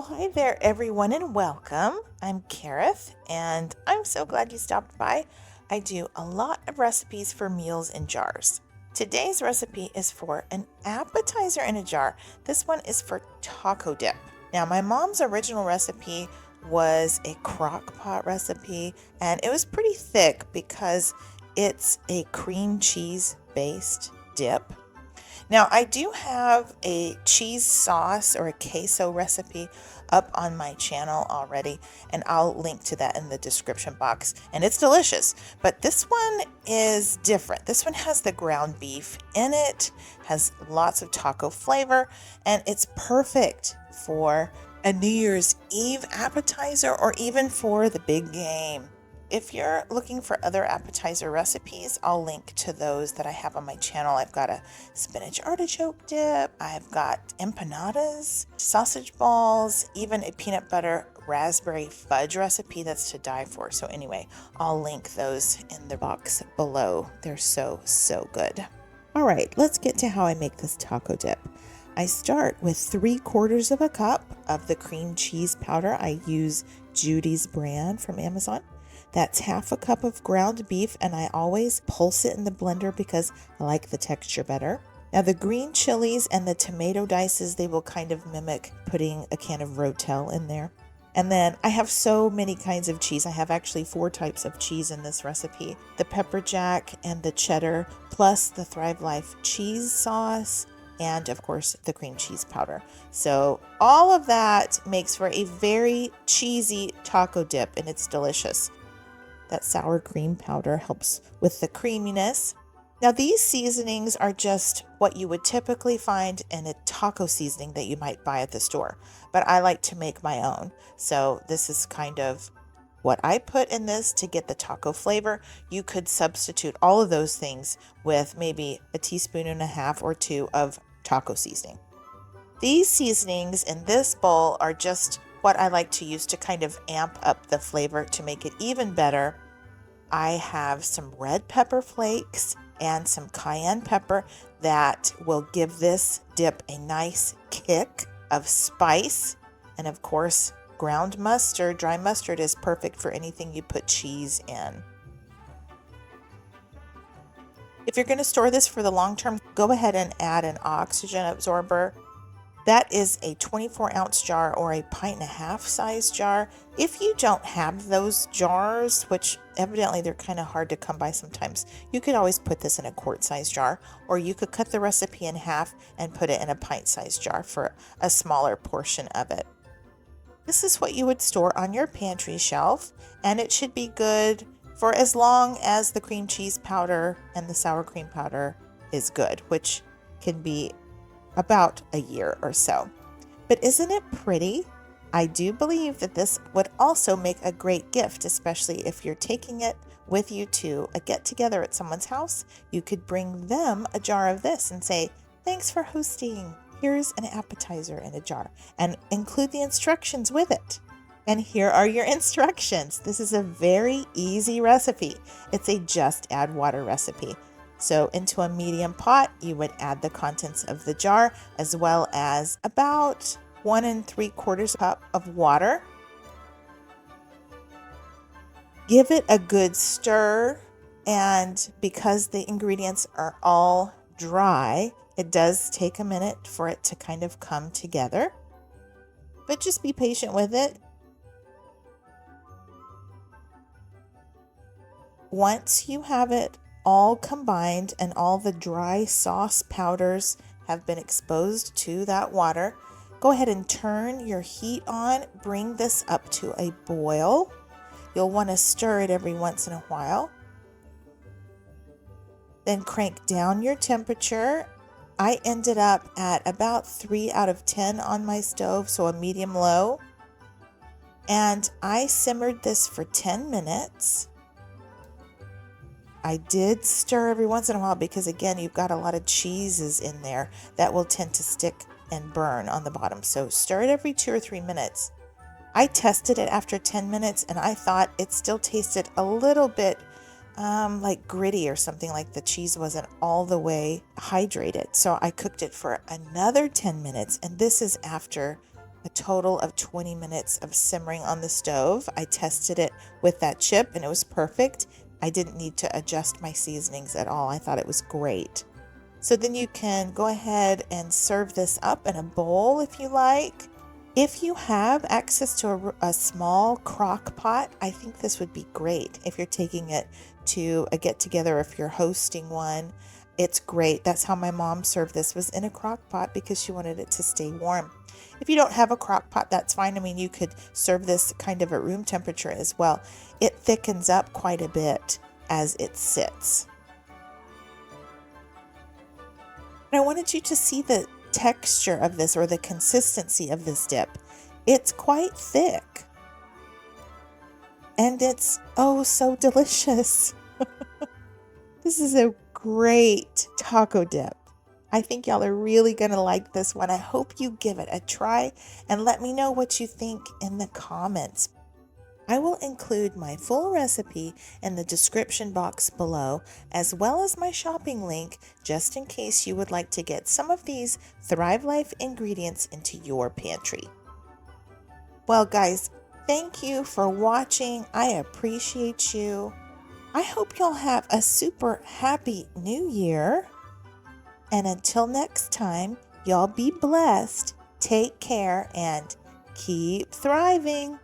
Well, hi there, everyone, and welcome. I'm Kareth, and I'm so glad you stopped by. I do a lot of recipes for meals in jars. Today's recipe is for an appetizer in a jar. This one is for taco dip. Now, my mom's original recipe was a crock pot recipe, and it was pretty thick because it's a cream cheese based dip. Now, I do have a cheese sauce or a queso recipe up on my channel already, and I'll link to that in the description box. And it's delicious, but this one is different. This one has the ground beef in it, has lots of taco flavor, and it's perfect for a New Year's Eve appetizer or even for the big game. If you're looking for other appetizer recipes, I'll link to those that I have on my channel. I've got a spinach artichoke dip, I've got empanadas, sausage balls, even a peanut butter raspberry fudge recipe that's to die for. So anyway, I'll link those in the box below. They're so good. All right, let's get to how I make this taco dip. I start with 3/4 of a cup of the cream cheese powder. I use Judy's brand from Amazon. That's 1/2 cup of ground beef, and I always pulse it in the blender because I like the texture better. Now, the green chilies and the tomato dices, they will kind of mimic putting a can of Rotel in there. And then I have so many kinds of cheese. I have actually 4 types of cheese in this recipe. The pepper jack and the cheddar, plus the Thrive Life cheese sauce, and of course the cream cheese powder. So all of that makes for a very cheesy taco dip, and it's delicious. That sour cream powder helps with the creaminess. Now, these seasonings are just what you would typically find in a taco seasoning that you might buy at the store, but I like to make my own. So this is kind of what I put in this to get the taco flavor. You could substitute all of those things with maybe a teaspoon and a half or 2 of taco seasoning. These seasonings in this bowl are just what I like to use to kind of amp up the flavor to make it even better. I have some red pepper flakes and some cayenne pepper that will give this dip a nice kick of spice. And of course, ground mustard, dry mustard is perfect for anything you put cheese in. If you're going to store this for the long term, go ahead and add an oxygen absorber. That is a 24-ounce jar or a 1.5-pint size jar. If you don't have those jars, which evidently they're kind of hard to come by sometimes, you could always put this in a quart size jar, or you could cut the recipe in half and put it in a pint size jar for a smaller portion of it. This is what you would store on your pantry shelf, and it should be good for as long as the cream cheese powder and the sour cream powder is good, which can be about a year or so. But isn't it pretty? I do believe that this would also make a great gift, especially if you're taking it with you to a get-together at someone's house. You could bring them a jar of this and say, "Thanks for hosting. Here's an appetizer in a jar," and include the instructions with it. And here are your instructions. This is a very easy recipe. It's a just add water recipe. So into a medium pot, you would add the contents of the jar as well as about 1 3/4 cup of water. Give it a good stir, and because the ingredients are all dry, it does take a minute for it to kind of come together, but just be patient with it. Once you have it all combined and all the dry sauce powders have been exposed to that water, go ahead and turn your heat on. Bring this up to a boil. You'll want to stir it every once in a while. Then crank down your temperature. I ended up at about 3 out of 10 on my stove, so a medium low. And I simmered this for 10 minutes. I did stir every once in a while because, again, you've got a lot of cheeses in there that will tend to stick and burn on the bottom. So stir it every 2 or 3 minutes. I tested it after 10 minutes and I thought it still tasted a little bit like gritty or something, like the cheese wasn't all the way hydrated. So I cooked it for another 10 minutes, and this is after a total of 20 minutes of simmering on the stove. I tested it with that chip and it was perfect. I didn't need to adjust my seasonings at all. I thought it was great. So then you can go ahead and serve this up in a bowl if you like. If you have access to a small crock pot, I think this would be great. If you're taking it to a get together, if you're hosting one, it's great. That's how my mom served this, was in a crock pot because she wanted it to stay warm. If you don't have a crock pot, that's fine. I mean, you could serve this kind of at room temperature as well. It thickens up quite a bit as it sits. And I wanted you to see the texture of this, or the consistency of this dip. It's quite thick. And it's oh so delicious. This is a great taco dip. I think y'all are really going to like this one. I hope you give it a try and let me know what you think in the comments. I will include my full recipe in the description box below, as well as my shopping link, just in case you would like to get some of these Thrive Life ingredients into your pantry. Well, guys, thank you for watching. I appreciate you. I hope y'all have a super happy new year. And until next time, y'all be blessed, take care, and keep thriving.